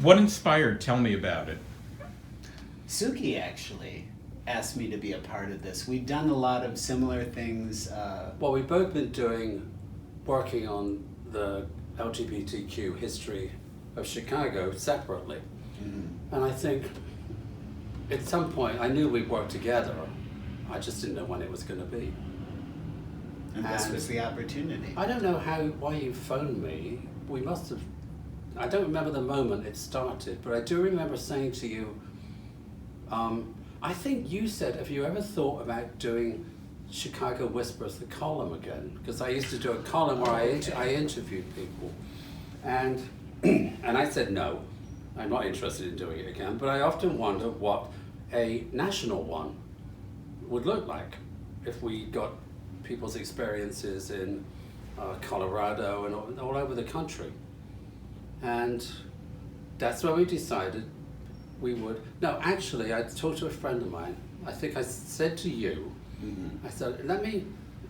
What inspired? Tell me about it. Sukie actually asked me to be a part of this. We've done a lot of similar things. Well, we've both been working on the LGBTQ history of Chicago separately. Mm-hmm. And I think at some point I knew we'd work together. I just didn't know when it was going to be. And this was the opportunity. I don't know why you phoned me. We must have, I don't remember the moment it started, but I do remember saying to you, I think you said, have you ever thought about doing Chicago Whispers, the column again? Because I used to do a column where I interviewed people. And I said, no, I'm not interested in doing it again, but I often wonder what a national one would look like if we got people's experiences in Colorado and all over the country. And that's when we decided we would. No, actually, I talked to a friend of mine. I think I said to you, I said, let me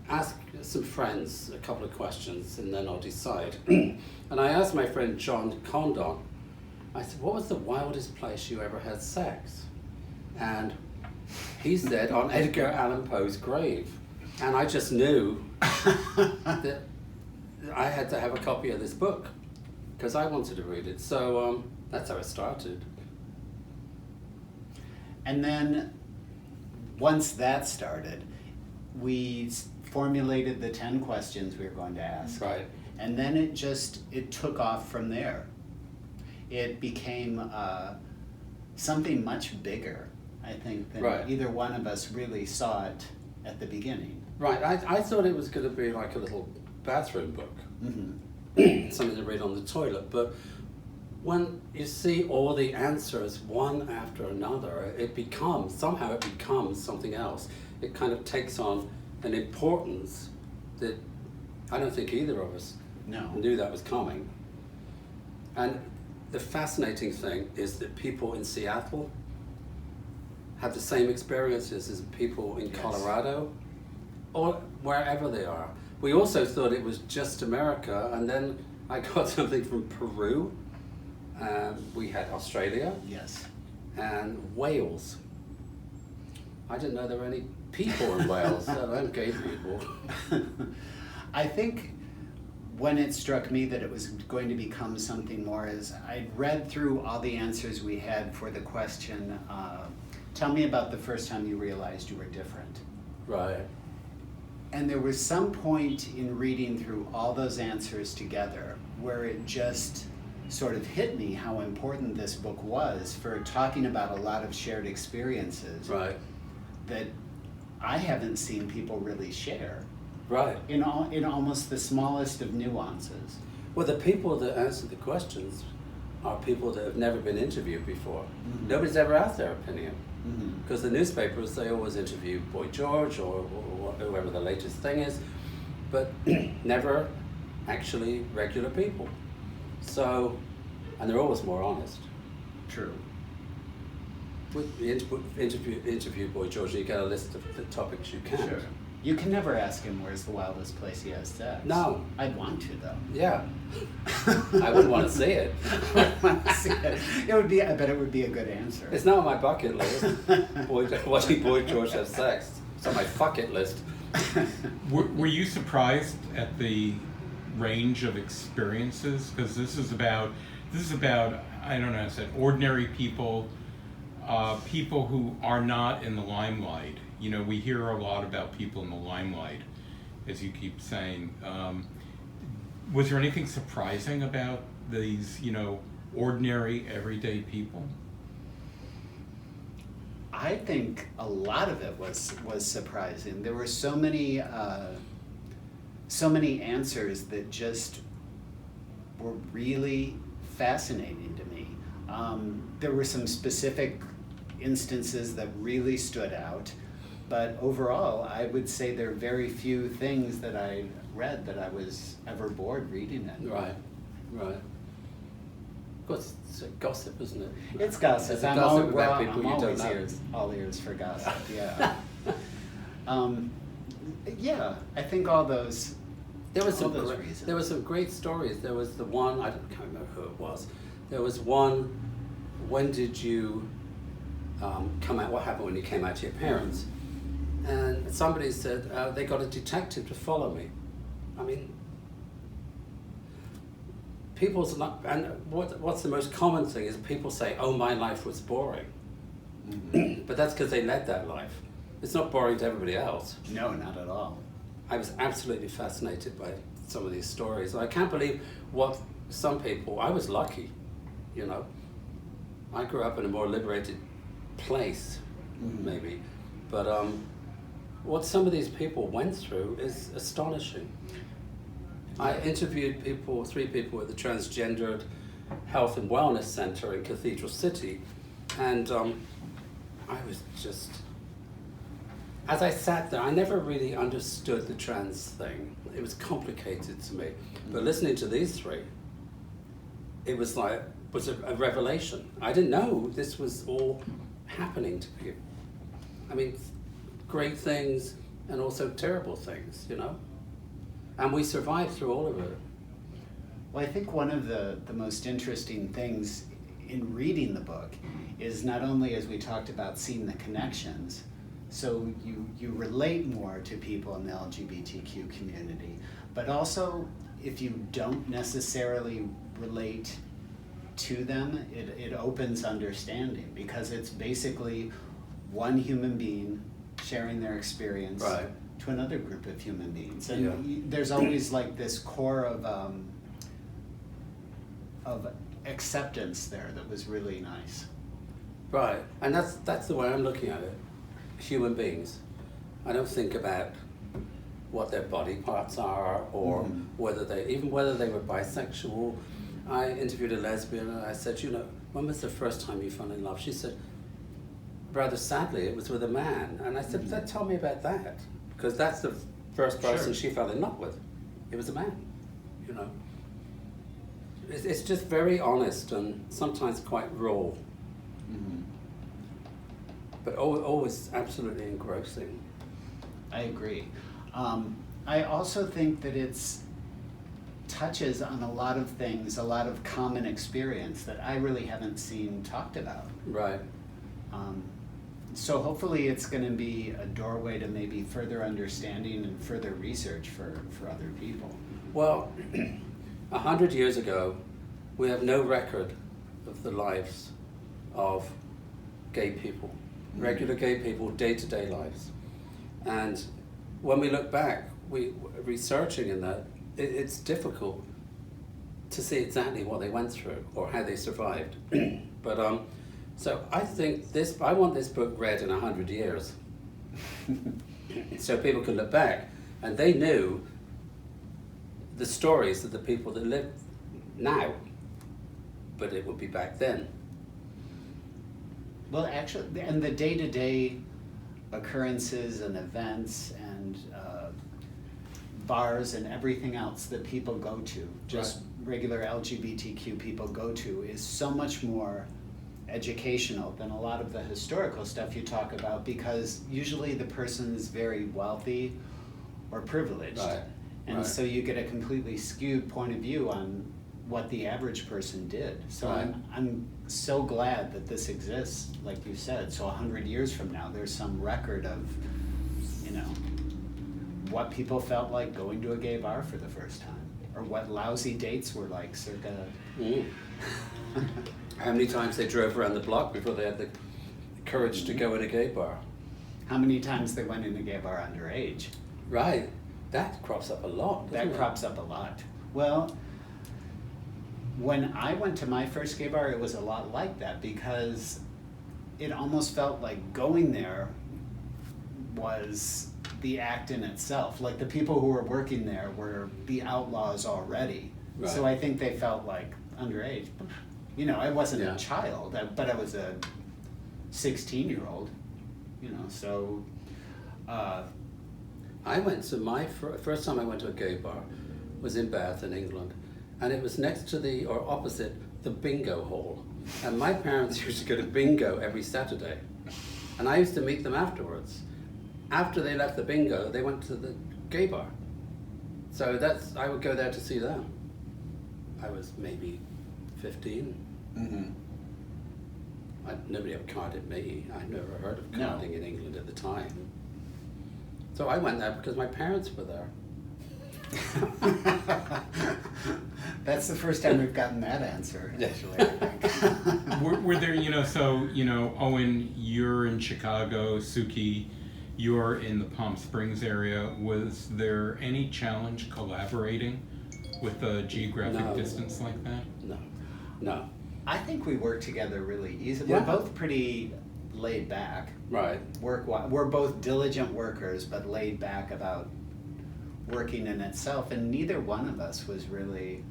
ask some friends a couple of questions and then I'll decide. And I asked my friend John Condon, I said, what was the wildest place you ever had sex? And he said, on Edgar Allan Poe's grave. And I just knew that I had to have a copy of this book because I wanted to read it. So that's how it started. And then once that started, we formulated the 10 questions we were going to ask. Right. And then it took off from there. It became something much bigger, I think, than either one of us really saw it at the beginning. Right, I thought it was going to be like a little bathroom book, something to read on the toilet, but when you see all the answers one after another, it becomes something else. It kind of takes on an importance that I don't think either of us knew that was coming. And the fascinating thing is that people in Seattle have the same experiences as people in Colorado or wherever they are. We also thought it was just America, and then I got something from Peru. We had Australia. Yes. And Wales. I didn't know there were any people in Wales. I'm gay people. I think when it struck me that it was going to become something more is I read through all the answers we had for the question, tell me about the first time you realized you were different. Right. And there was some point in reading through all those answers together where it just sort of hit me how important this book was for talking about a lot of shared experiences that I haven't seen people really share. Right. In almost the smallest of nuances. Well, the people that answer the questions are people that have never been interviewed before. Nobody's ever asked their opinion. Because the newspapers, they always interview Boy George or whoever the latest thing is, but never actually regular people. So, and they're always more honest. True. With the interview Boy George, you get a list of the topics you can. Sure. You can never ask him where's the wildest place he has sex. No. I'd want to though. Yeah. I wouldn't want to see it. It would be. I bet it would be a good answer. It's not on my bucket list. Watching Boy George have sex. It's on my fuck it list. Were you surprised at the range of experiences? Because this is about I don't know how to say it, ordinary people, people who are not in the limelight. You know, we hear a lot about people in the limelight, as you keep saying. Was there anything surprising about these, ordinary, everyday people? I think a lot of it was surprising. There were so many answers that just were really fascinating to me. There were some specific instances that really stood out. But overall, I would say there are very few things that I read that I was ever bored reading it. Right. Of course, it's gossip, isn't it? It's gossip. It's gossip about people you don't know. All ears for gossip, yeah. Yeah, I think all those. There were some great stories. There was the one, I can't remember who it was, There was one, when did you come out, what happened when you came out to your parents? And somebody said they got a detective to follow me. I mean, people's not, and what's the most common thing is people say, oh, my life was boring. But that's because they led that life. It's not boring to everybody else. No, not at all. I was absolutely fascinated by some of these stories. And I can't believe what some people, I was lucky, you know. I grew up in a more liberated place, maybe. But what some of these people went through is astonishing. I interviewed 3 people at the Transgendered Health and Wellness Center in Cathedral City, and I was just, as I sat there, I never really understood the trans thing. It was complicated to me. But listening to these 3, it was like, was a revelation. I didn't know this was all happening to people. I mean, great things and also terrible things, you know? And we survived through all of it. Well, I think one of the most interesting things in reading the book is not only, as we talked about, seeing the connections, so you relate more to people in the LGBTQ community, but also if you don't necessarily relate to them, it opens understanding, because it's basically one human being sharing their experience Right. to another group of human beings. And Yeah. there's always like this core of acceptance there that was really nice. Right, and that's the way I'm looking at it. Human beings. I don't think about what their body parts are, or whether they were bisexual. I interviewed a lesbian and I said, you know, when was the first time you fell in love? She said, rather sadly, it was with a man. And I said, tell me about that, because that's the first person she fell in love with. It was a man, you know. It's just very honest and sometimes quite raw. But always absolutely engrossing. I agree. I also think that it's touches on a lot of things, a lot of common experience that I really haven't seen talked about. Right. So hopefully it's going to be a doorway to maybe further understanding and further research for other people. Well, 100 years ago, we have no record of the lives of gay people, regular gay people, day-to-day lives. And when we look back, researching in that, it's difficult to see exactly what they went through or how they survived. But so I think I want this book read in 100 years, so people can look back and they knew the stories of the people that live now, but it would be back then. Well, actually, and the day-to-day occurrences and events and bars and everything else that people go to, just regular LGBTQ people go to, is so much more educational than a lot of the historical stuff you talk about, because usually the person is very wealthy or privileged. Right. And so you get a completely skewed point of view on what the average person did. So I'm so glad that this exists, like you said. So 100 years from now, there's some record of, you know, what people felt like going to a gay bar for the first time, or what lousy dates were like circa. How many times they drove around the block before they had the courage to go in a gay bar. How many times they went in a gay bar underage. Right, that crops up a lot. That crops up a lot. Well, when I went to my first gay bar, it was a lot like that, because it almost felt like going there was the act in itself. Like the people who were working there were the outlaws already. Right. So I think they felt like underage. You know, I wasn't Yeah. a child, but I was a 16-year-old, you know, so... I went to my first time I went to a gay bar was in Bath in England, and it was next to or opposite the bingo hall. And my parents used to go to bingo every Saturday, and I used to meet them afterwards. After they left the bingo, they went to the gay bar. So I would go there to see them. I was maybe 15, Mm-hmm. Nobody ever carded me. I'd never heard of No. carding in England at the time. So I went there because my parents were there. That's the first time we've gotten that answer, actually, I think. Were there, Owen, you're in Chicago, Sukie, you're in the Palm Springs area. Was there any challenge collaborating with a geographic No. distance like that? No. I think we work together really easily. Yeah. We're both pretty laid back. Right. We're both diligent workers, but laid back about working in itself. And neither one of us was really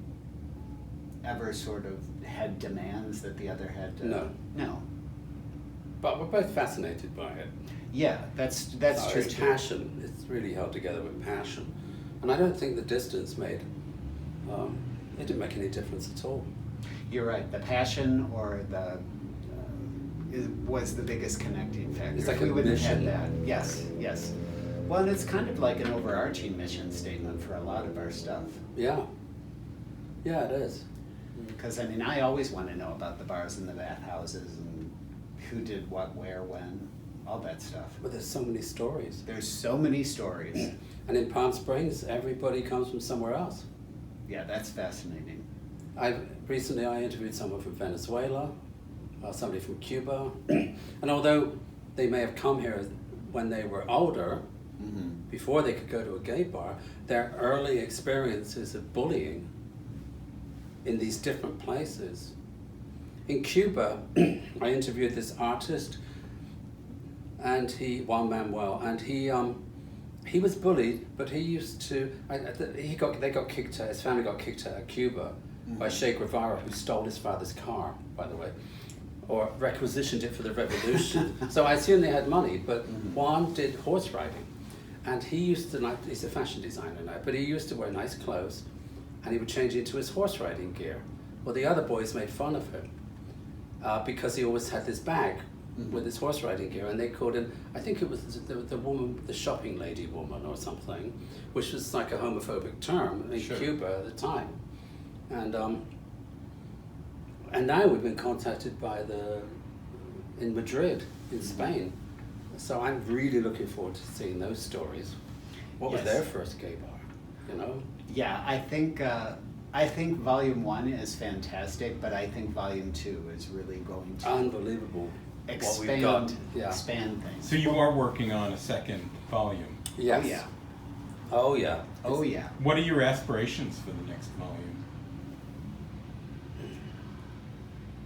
ever sort of had demands that the other had to. No. But we're both fascinated by it. Yeah, that's So true it's too. passion. It's really held together with passion. And I don't think the distance it didn't make any difference at all. You're right. The passion or was the biggest connecting factor. It's like If we a wouldn't have mission. had that. Yes. Well, and it's kind of like an overarching mission statement for a lot of our stuff. Yeah. Yeah, it is. Because I mean, I always want to know about the bars and the bathhouses and who did what, where, when, all that stuff. But there's so many stories. There's so many stories. And in Palm Springs, everybody comes from somewhere else. Yeah, that's fascinating. Recently I interviewed someone from Venezuela, somebody from Cuba, and although they may have come here when they were older, Mm-hmm. before they could go to a gay bar, their early experiences of bullying in these different places. In Cuba, I interviewed this artist, and Juan Manuel, and he was bullied, but he used to. They got kicked out. His family got kicked out of Cuba by Che Guevara, who stole his father's car, by the way, or requisitioned it for the revolution. So I assume they had money, but Juan did horse riding, and he used to he's a fashion designer now, but he used to wear nice clothes, and he would change into his horse riding gear. Well, the other boys made fun of him because he always had this bag with his horse riding gear, and they called him, I think it was the woman, the shopping lady woman or something, which was like a homophobic term in Cuba at the time. And now we've been contacted by in Madrid, in Spain. So I'm really looking forward to seeing those stories. What was their first gay bar, Yeah, I think Volume 1 is fantastic, but I think Volume 2 is really going to Unbelievable. expand Yeah. things. So you are working on a second volume. Yes. Oh, yeah. Oh yeah. Oh, yeah. What are your aspirations for the next volume?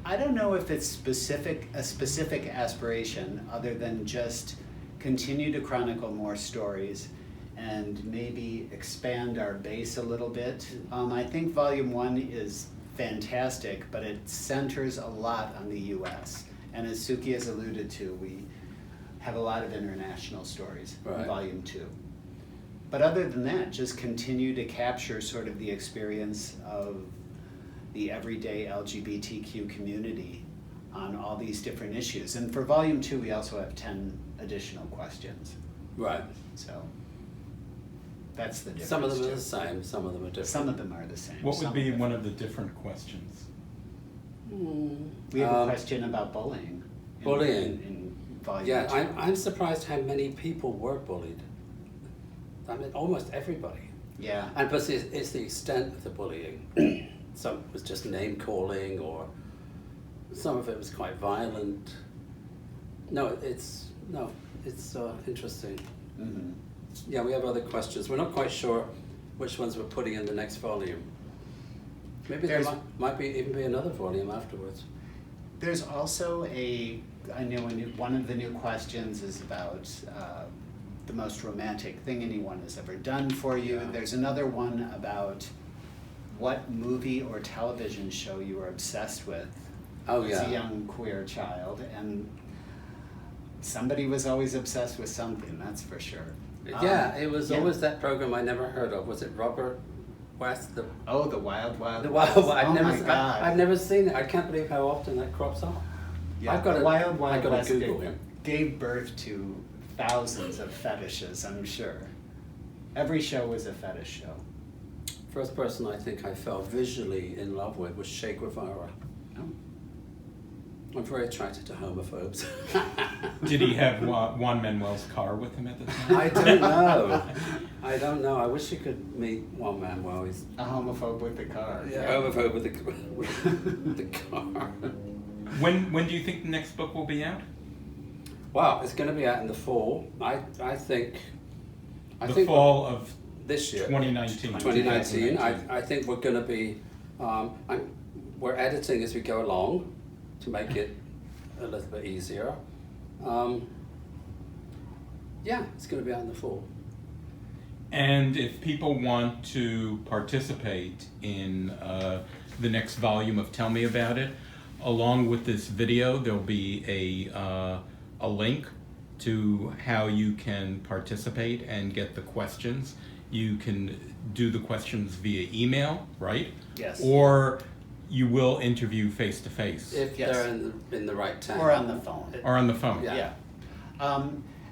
I don't know if it's a specific aspiration other than just continue to chronicle more stories and maybe expand our base a little bit. I think Volume 1 is fantastic, but it centers a lot on the US. And as Sukie has alluded to, we have a lot of international stories in Volume 2. But other than that, just continue to capture sort of the experience of the everyday LGBTQ community on all these different issues. And for Volume 2, we also have 10 additional questions. Right. So that's the difference. Some of them are too. the same, some of them are different. Some of them are the same. What Some would be of them- one of the different questions? We have a question about bullying. In Volume 2. Yeah, I'm surprised how many people were bullied. I mean, almost everybody. Yeah. And plus, it's the extent of the bullying. Some was just name calling, or some of it was quite violent. It's interesting. Mm-hmm. Yeah, we have other questions. We're not quite sure which ones we're putting in the next volume. Maybe there might even be another volume afterwards. There's also one of the new questions is about the most romantic thing anyone has ever done for you. Yeah. There's another one about what movie or television show you were obsessed with as a young queer child. And somebody was always obsessed with something, that's for sure. Yeah, it was always that program I never heard of. Was it Robert West? The Wild Wild The West. Wild Wild. Oh my God. I've never seen it. I can't believe how often that crops up. Yeah, The Wild Wild I've got West to Google him. gave birth to thousands of fetishes, I'm sure. Every show was a fetish show. First person I think I fell visually in love with was Che Guevara. Oh. I'm very attracted to homophobes. Did he have Juan Manuel's car with him at the time? I don't know. I don't know. I wish you could meet Juan Manuel. He's A homophobe with the car. homophobe with the car. When do you think the next book will be out? Well, it's going to be out in the fall. I think. The fall of this year. 2019. 2019. I think we're going to be. We're editing as we go along to make it a little bit easier. Yeah, it's going to be out in the fall. And if people want to participate in the next volume of Tell Me About It, along with this video, there'll be a link to how you can participate and get the questions. You can do the questions via email, right? Yes. Or you will interview face to face. If Yes. they're in the right town. Or on the phone. Or on the phone. Yeah.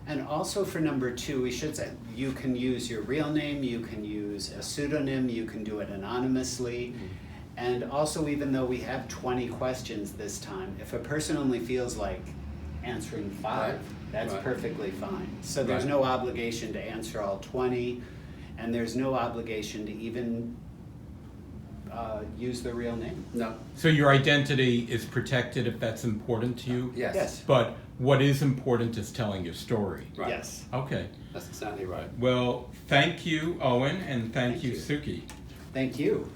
And also for number 2, we should say you can use your real name, you can use a pseudonym, you can do it anonymously. And also, even though we have 20 questions this time, if a person only feels like answering 5, Right. that's Right. perfectly fine. So there's Right. no obligation to answer all 20, and there's no obligation to even use their real name. No. So your identity is protected if that's important to you? Yes. Yes. But what is important is telling your story. Right. Yes. Okay. That's exactly right. Well, thank you, Owen, and thank Thank you, you. Sukie. Thank you.